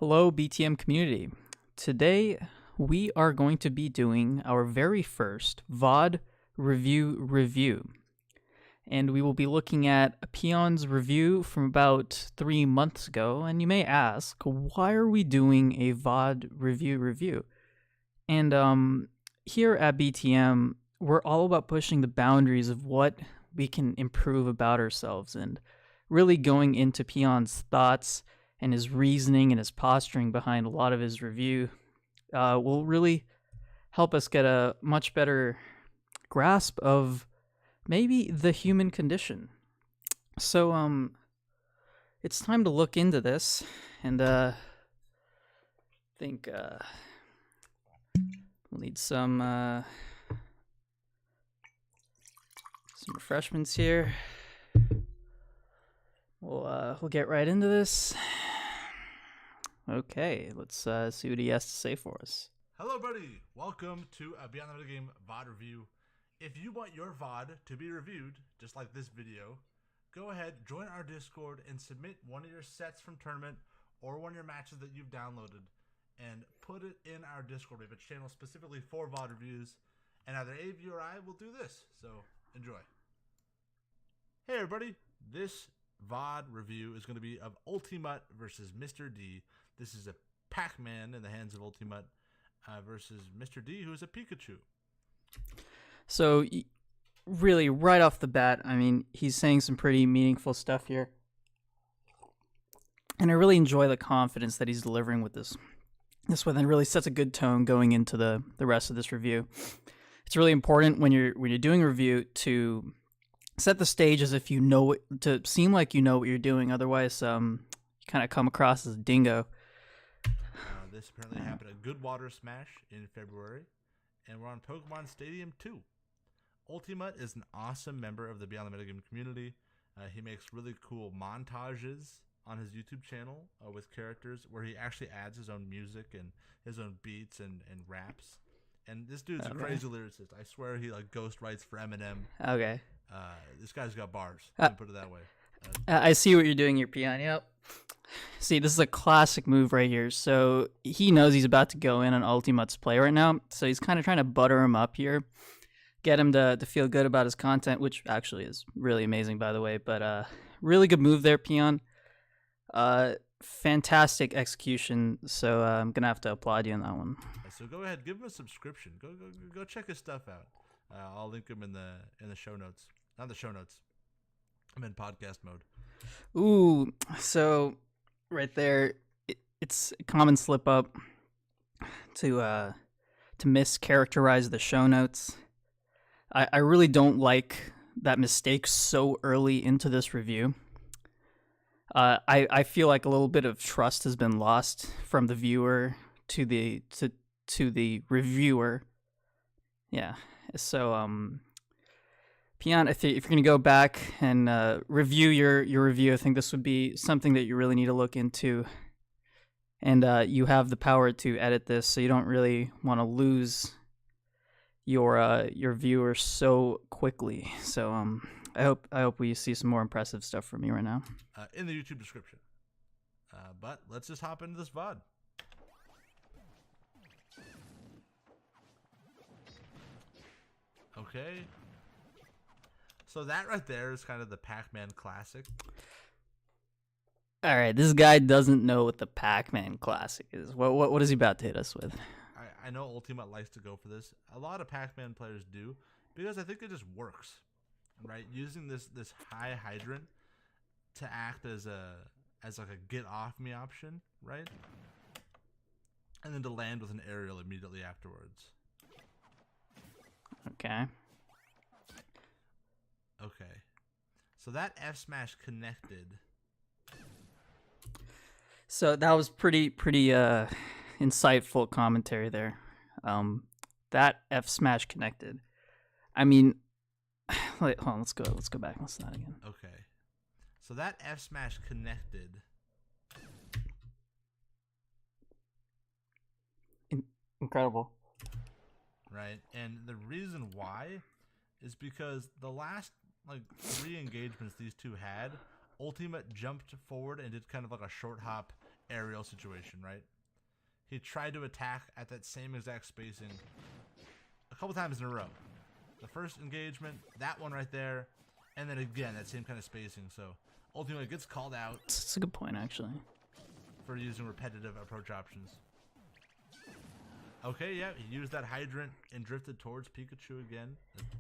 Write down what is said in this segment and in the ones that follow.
Hello, BTM community. Today, we are going to be doing our very first VOD review. And we will be looking at a Peon's review from about 3 months ago. And you may ask, why are we doing a VOD review? And here at BTM, we're all about pushing the boundaries of what we can improve about ourselves and really going into Peon's thoughts and his reasoning and his posturing behind a lot of his review will really help us get a much better grasp of maybe the human condition. So it's time to look into this, and think we'll need some refreshments here. We'll get right into this. Okay, let's see what he has to say for us. Hello, buddy. Welcome to a Beyond the Metagame VOD review. If you want your VOD to be reviewed, just like this video, go ahead, join our Discord, and submit one of your sets from tournament or one of your matches that you've downloaded, and put it in our Discord. We have a channel specifically for VOD reviews, and either A, V, or I will do this. So enjoy. Hey, everybody. This VOD review is going to be of Ultimate versus Mr. D. This is a Pac-Man in the hands of Ultimate versus Mr. D, who is a Pikachu. So, really, right off the bat, I mean, he's saying some pretty meaningful stuff here. And I really enjoy the confidence that he's delivering with this. This one then really sets a good tone going into the rest of this review. It's really important when you're doing a review to set the stage as if you know it, to seem like you know what you're doing. Otherwise, you kind of come across as a dingo. This apparently happened at Good Water Smash in February, and we're on Pokemon Stadium 2. Ultimate is an awesome member of the Beyond the Metagame community. He makes really cool montages on his YouTube channel with characters where he actually adds his own music and his own beats and raps. And this dude's a crazy lyricist. I swear he like ghost writes for Eminem. Okay. This guy's got bars. Let me put it that way. I see what you're doing here, Peon. Yep. See, this is a classic move right here. So he knows he's about to go in on Ultimate's play right now. So he's kind of trying to butter him up here, get him to feel good about his content, which actually is really amazing, by the way. But really good move there, Peon. Fantastic execution. So I'm gonna have to applaud you on that one. So go ahead, give him a subscription. Go check his stuff out. I'll link him in the show notes. Not the show notes. I'm in podcast mode. Ooh, so right there, it's a common slip up to mischaracterize the show notes. I really don't like that mistake so early into this review. I feel like a little bit of trust has been lost from the viewer to the reviewer. Yeah. So Peon, if you're going to go back and review your review, I think this would be something that you really need to look into. And you have the power to edit this, so you don't really want to lose your viewers so quickly. So I hope we see some more impressive stuff from you right now. In the YouTube description. But let's just hop into this VOD. Okay. So that right there is kind of the Pac-Man classic. All right, this guy doesn't know what the Pac-Man classic is. What is he about to hit us with? I know Ultimate likes to go for this. A lot of Pac-Man players do, because I think it just works, right? Using this high hydrant to act as like a get off me option, right? And then to land with an aerial immediately afterwards. Okay. Okay. So that F smash connected. So that was pretty insightful commentary there. That F smash connected. I mean, wait, hold on, let's go back. Let's do that again. Okay. So that F smash connected. Incredible. Right? And the reason why is because the last like 3 engagements these two had, Ultimate jumped forward and did kind of like a short hop aerial situation, right? He tried to attack at that same exact spacing a couple times in a row. The first engagement, that one right there, and then again, that same kind of spacing. So ultimately, it gets called out. That's a good point, actually. For using repetitive approach options. Okay, yeah, he used that hydrant and drifted towards Pikachu again.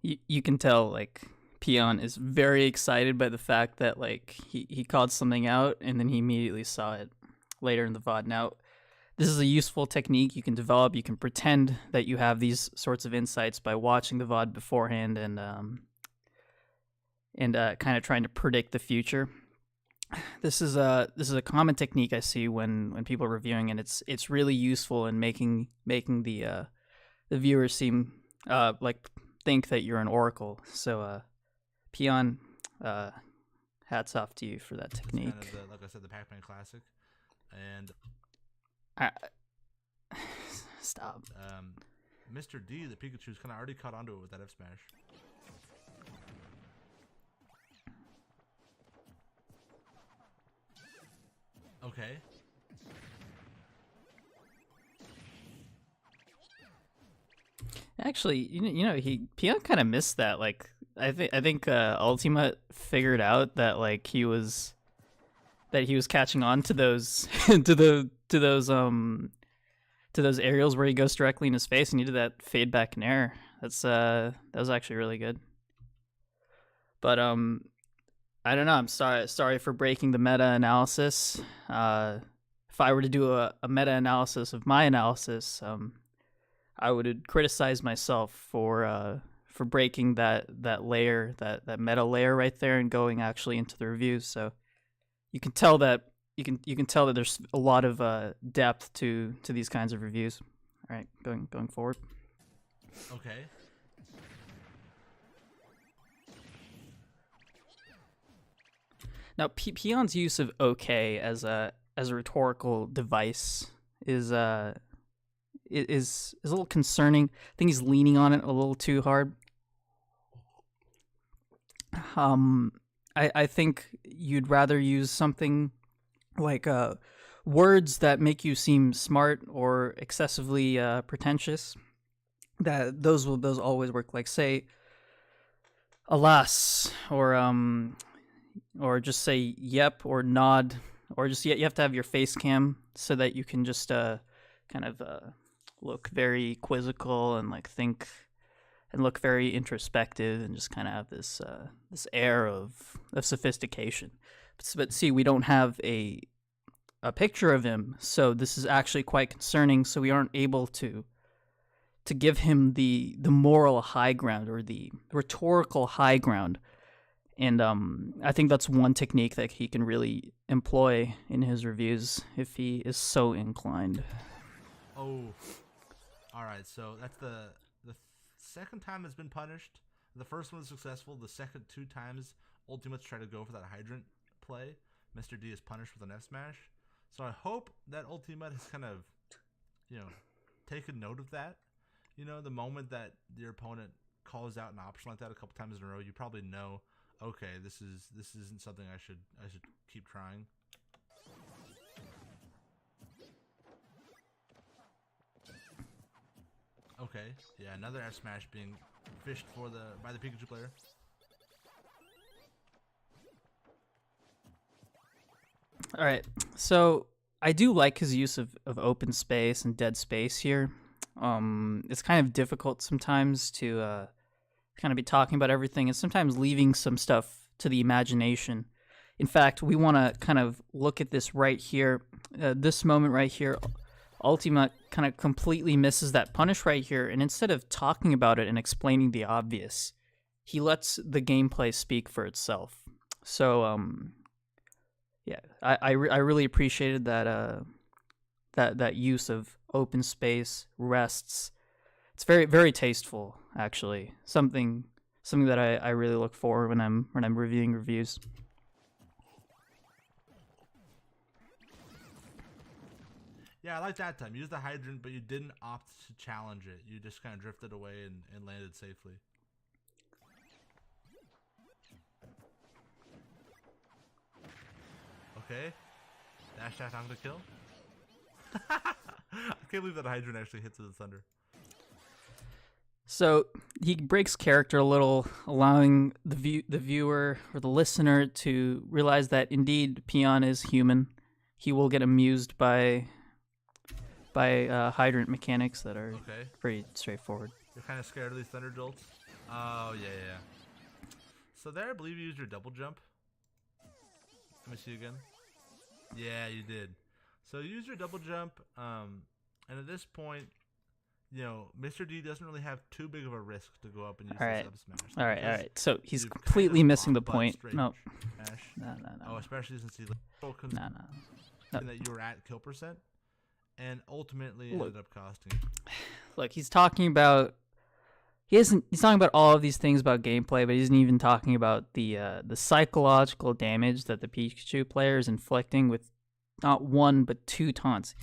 You can tell, like, Peon is very excited by the fact that, like, he called something out and then he immediately saw it later in the VOD. Now, this is a useful technique you can develop. You can pretend that you have these sorts of insights by watching the VOD beforehand and kind of trying to predict the future. This is a common technique I see when people are reviewing, and it's really useful in making the viewers seem like think that you're an oracle. So Peon, hats off to you for that technique. Kind of like I said, the Pac-Man classic, and stop. Mr. D, the Pikachu's kind of already caught onto it with that F smash. Okay. Actually, you know, Peon kind of missed that. Like, I think Ultimate figured out that like he was catching on to those to those aerials where he goes directly in his face, and he did that fade back in air. That was actually really good. But I don't know. I'm sorry for breaking the meta analysis. If I were to do a meta analysis of my analysis, I would criticize myself for breaking that layer, that meta layer right there, and going actually into the reviews. So you can tell that there's a lot of depth to these kinds of reviews. All right, going forward. Okay. Now, Peon's use of "okay" as a rhetorical device is a little concerning. I think he's leaning on it a little too hard. I think you'd rather use something like words that make you seem smart or excessively pretentious. That those always work. Like, say, alas, or just say yep or nod, or just you have to have your face cam so that you can just kind of look very quizzical and like think and look very introspective and just kind of have this air of sophistication. But see, we don't have a picture of him, so this is actually quite concerning. So we aren't able to give him the moral high ground or the rhetorical high ground. And I think that's one technique that he can really employ in his reviews if he is so inclined. Oh, all right. So that's the second time it's been punished. The first one was successful. The second 2 times, Ultimates try to go for that hydrant play. Mr. D is punished with an F smash. So I hope that Ultimate has kind of, taken note of that. The moment that your opponent calls out an option like that a couple times in a row, you probably know, okay, this isn't something I should keep trying. Okay, yeah, another F smash being fished by the Pikachu player. All right, so I do like his use of open space and dead space here. It's kind of difficult sometimes to kind of be talking about everything and sometimes leaving some stuff to the imagination. In fact, we want to kind of look at this right here, this moment right here. Ultima kind of completely misses that punish right here, and instead of talking about it and explaining the obvious, he lets the gameplay speak for itself. So, yeah, I really appreciated that that use of open space, rests. It's very, very tasteful, actually. Something that I really look for when I'm reviewing reviews. Yeah, I like that time. You used the hydrant, but you didn't opt to challenge it. You just kind of drifted away and landed safely. Okay. Dash attack on the kill. I can't believe that hydrant actually hits with the thunder. So he breaks character a little, allowing the viewer or the listener to realize that indeed Peon is human. He will get amused by hydrant mechanics that are pretty straightforward. You're kind of scared of these thunder jolts? Oh, yeah. So there, I believe you used your double jump. Let me see again. Yeah, you did. So you used your double jump, and at this point, you know, Mr. D doesn't really have too big of a risk to go up and use the sub smash. All right. So he's completely missing the point. No. No. Oh, especially since he No. that you were at kill percent, and ultimately ended up costing you. Look, he's talking about he's talking about all of these things about gameplay, but he isn't even talking about the psychological damage that the Pikachu player is inflicting with not one but two taunts.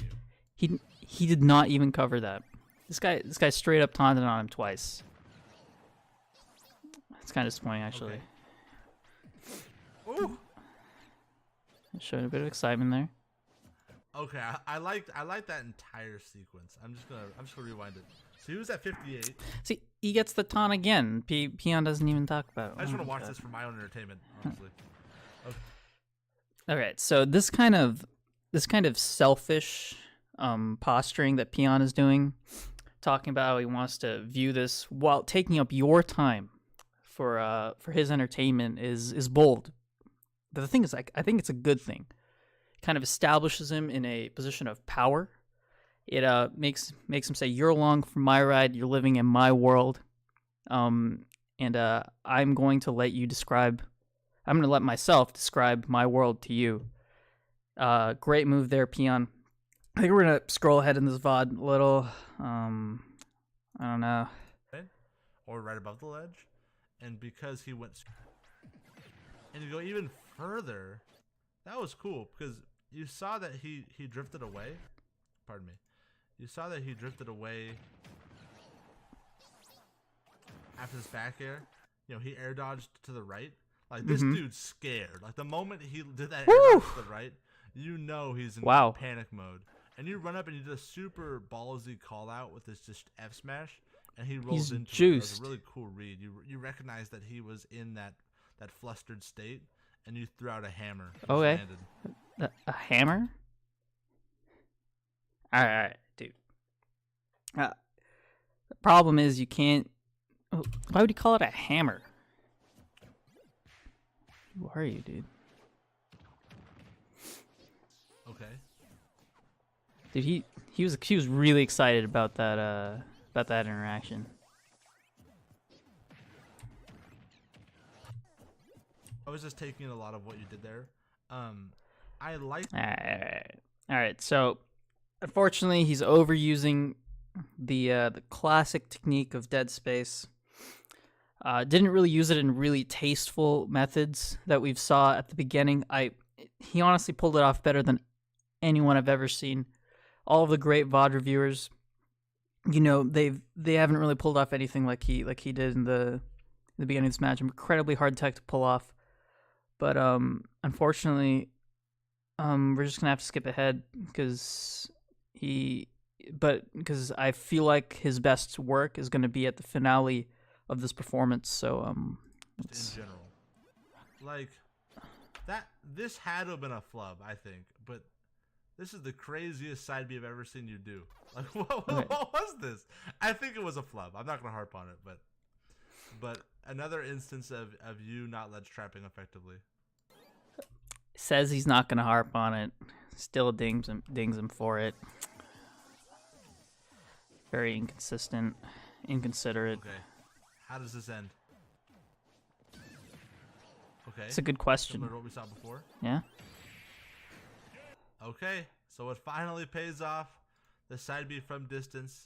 He did not even cover that. This guy straight up taunted on him twice. It's kind of disappointing, actually. Okay. Ooh. Showing a bit of excitement there. Okay, I like that entire sequence. I'm just gonna rewind it. So he was at 58. See, he gets the taunt again. Peon doesn't even talk about it. I just want to watch this for my own entertainment, honestly. Okay. All right, so this kind of selfish posturing that Peon is doing, talking about how he wants to view this while taking up your time for his entertainment is bold. But the thing is, I think it's a good thing. It kind of establishes him in a position of power. It makes him say, "You're along for my ride. You're living in my world, and I'm going to let you describe. I'm going to let myself describe my world to you." Great move there, Peon. I think we're gonna scroll ahead in this VOD a little. I don't know. Or right above the ledge, and because he went, and you go even further, that was cool because you saw that he drifted away. Pardon me. You saw that he drifted away after this back air. You know, he air dodged to the right. Like this dude's scared. Like the moment he did that air dodge to the right, you know he's in panic mode. And you run up and you did a super ballsy call out with this just F smash, and he rolls into it. It was a really cool read. You recognize that he was in that flustered state, and you threw out a hammer. Okay. A hammer? All right, dude. The problem is you can't. Why would you call it a hammer? Who are you, dude? Okay. Dude, he was really excited about that interaction. I was just taking a lot of what you did there. I like. All right. So, unfortunately, he's overusing the classic technique of dead space. Didn't really use it in really tasteful methods that we've saw at the beginning. He honestly pulled it off better than anyone I've ever seen. All of the great VOD reviewers, you know, they haven't really pulled off anything like he did in the beginning of this match. Incredibly hard tech to pull off, but unfortunately, we're just gonna have to skip ahead because I feel like his best work is gonna be at the finale of this performance. So in general, like this had to have been a flub, I think, but. This is the craziest side B I've ever seen you do. Like, what was this? I think it was a flub. I'm not going to harp on it, but another instance of you not ledge trapping effectively. Says he's not going to harp on it. Still dings him for it. Very inconsistent, inconsiderate. Okay. How does this end? Okay. It's a good question. Similar to what we saw before? Yeah. Okay, so it finally pays off. The side B from distance.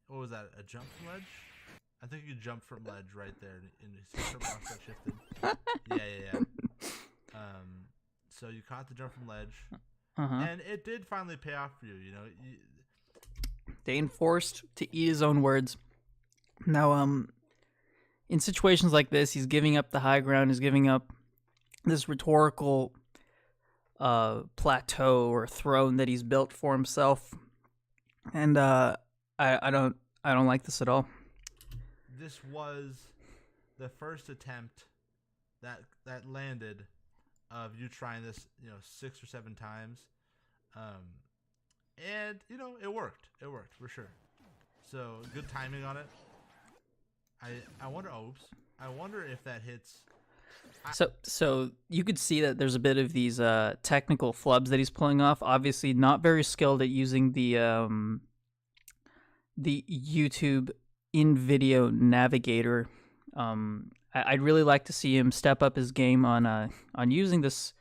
What was that? A jump from ledge? I think you jumped from ledge right there. Shifted. Yeah. So you caught the jump from ledge, and it did finally pay off for you. You know, Dane forced to eat his own words. Now, in situations like this, he's giving up the high ground. He's giving up this rhetorical plateau or throne that he's built for himself, and I don't like this at all. This was the first attempt that landed of you trying this, 6 or 7 times, and it worked. It worked for sure. So good timing on it. I wonder. Oops. I wonder if that hits. So you could see that there's a bit of these technical flubs that he's pulling off. Obviously, not very skilled at using the YouTube in-video navigator. I'd really like to see him step up his game on using this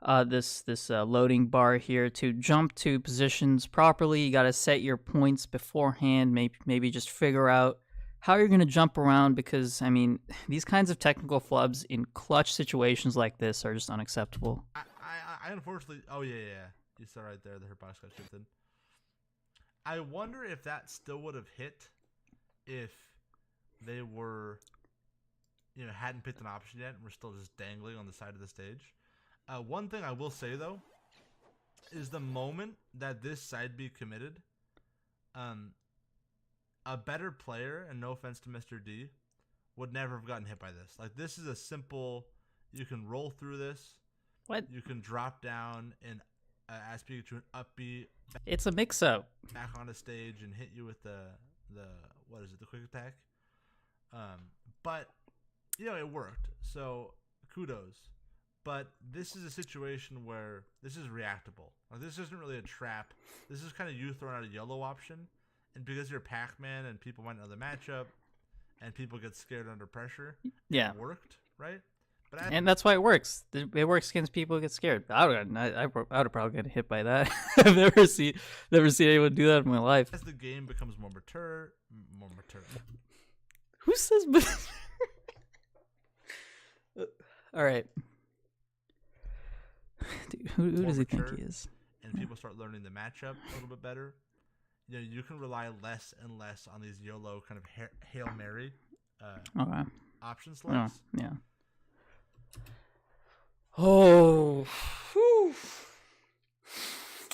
loading bar here to jump to positions properly. You got to set your points beforehand. Maybe just figure out how you're going to jump around, because I mean, these kinds of technical flubs in clutch situations like this are just unacceptable. I unfortunately. Oh yeah. You saw right there the hitbox got shifted. I wonder if that still would have hit if they were, hadn't picked an option yet and we're still just dangling on the side of the stage. One thing I will say though is the moment that this side B committed, a better player, and no offense to Mr. D, would never have gotten hit by this. Like, this is a simple, you can roll through this. What? You can drop down and ask Pikachu an up B. It's a mix-up. Back on the stage and hit you with the what is it, the quick attack? But, it worked. So, kudos. But this is a situation where this is reactable. Like, this isn't really a trap. This is kind of you throwing out a yellow option. And because you're Pac-Man and people might know the matchup and people get scared under pressure, yeah, it worked, right? And that's why it works. It works against people who get scared. I would have probably gotten hit by that. I've never seen anyone do that in my life. As the game becomes more mature. Who says mature? All right. Dude, who does he think he is? And people start learning the matchup a little bit better. You can rely less and less on these YOLO kind of Hail Mary option selects. Oh, yeah. Oh, whew.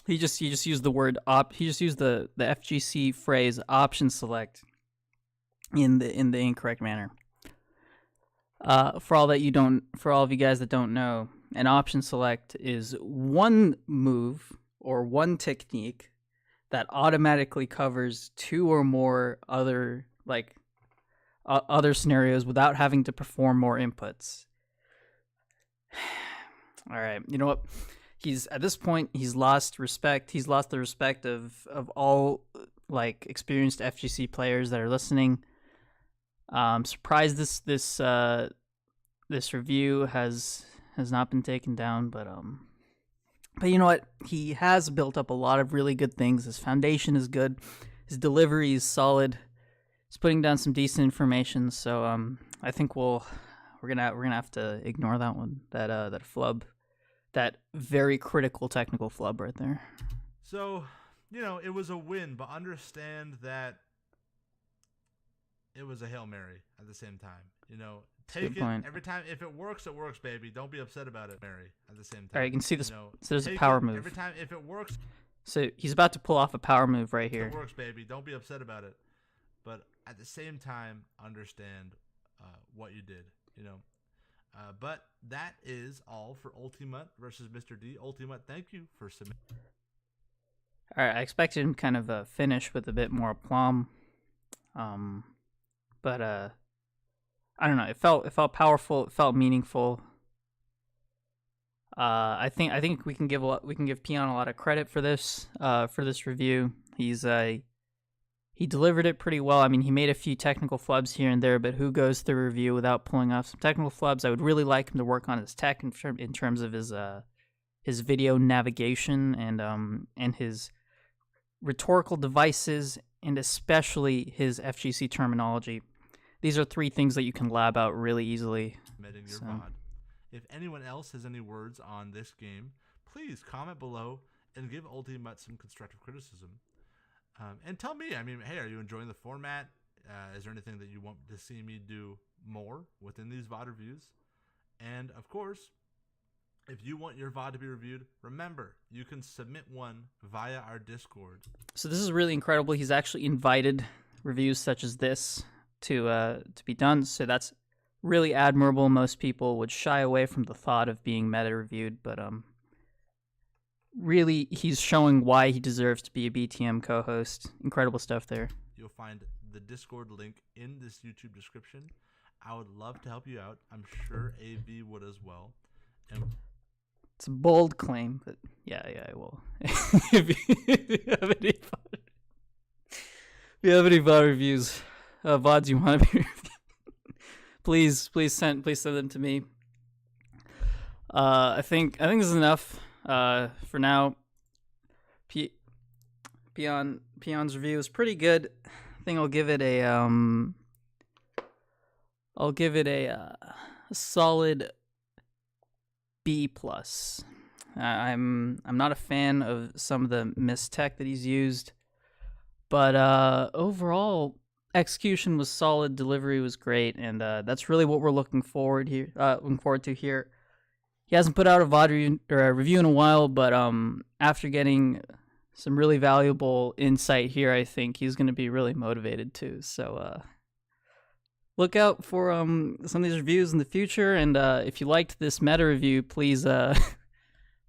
He just used the word he just used the FGC phrase option select in the incorrect manner. For all of you guys that don't know, an option select is one move or one technique that automatically covers 2 or more other other scenarios without having to perform more inputs. All right, you know what? At this point he's lost respect. He's lost the respect of all experienced FGC players that are listening. I'm surprised this review has not been taken down, but you know what? He has built up a lot of really good things. His foundation is good. His delivery is solid. He's putting down some decent information. So I think we're gonna have to ignore that one. That flub, that very critical technical flub right there. So it was a win, but understand that it was a Hail Mary at the same time. Take it every time. If it works, baby. Don't be upset about it, Mary. At the same time. All right, you can see this. So there's a power move. Every time, if it works. So he's about to pull off a power move right here. If it works, baby. Don't be upset about it. But at the same time, understand what you did. But that is all for Ultimate versus Mr. D. Ultimate, thank you for submitting. All right, I expected him kind of finish with a bit more aplomb. But I don't know. It felt powerful. It felt meaningful. I think we can give Peon a lot of credit for this review. He delivered it pretty well. I mean, he made a few technical flubs here and there, but who goes through a review without pulling off some technical flubs? I would really like him to work on his tech in terms of his video navigation and his rhetorical devices, and especially his FGC terminology. These are 3 things that you can lab out really easily. If anyone else has any words on this game, please comment below and give Ultimate some constructive criticism. And tell me, hey, are you enjoying the format? Is there anything that you want to see me do more within these VOD reviews? And, of course, If you want your VOD to be reviewed, remember, you can submit one via our Discord. So this is really incredible. He's actually invited reviews such as this to be done. So that's really admirable. Most people would shy away from the thought of being meta reviewed, but really he's showing why he deserves to be a BTM co-host. Incredible stuff there. You'll find the Discord link in this YouTube description. I would love to help you out. I'm sure AV would as well. And it's a bold claim, but yeah, I will. if you have any VOD reviews, VODs you want to be reviewed, please send them to me. I think this is enough for now. Peon's review is pretty good. I think I'll give it a solid B+. I'm not a fan of some of the mistech that he's used, but overall execution was solid, delivery was great, and that's really what we're looking forward to here. He hasn't put out a VOD review in a while, but after getting some really valuable insight here, I think he's going to be really motivated too. So look out for some of these reviews in the future, and if you liked this meta review, please let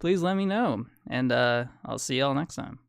me know, and I'll see y'all next time.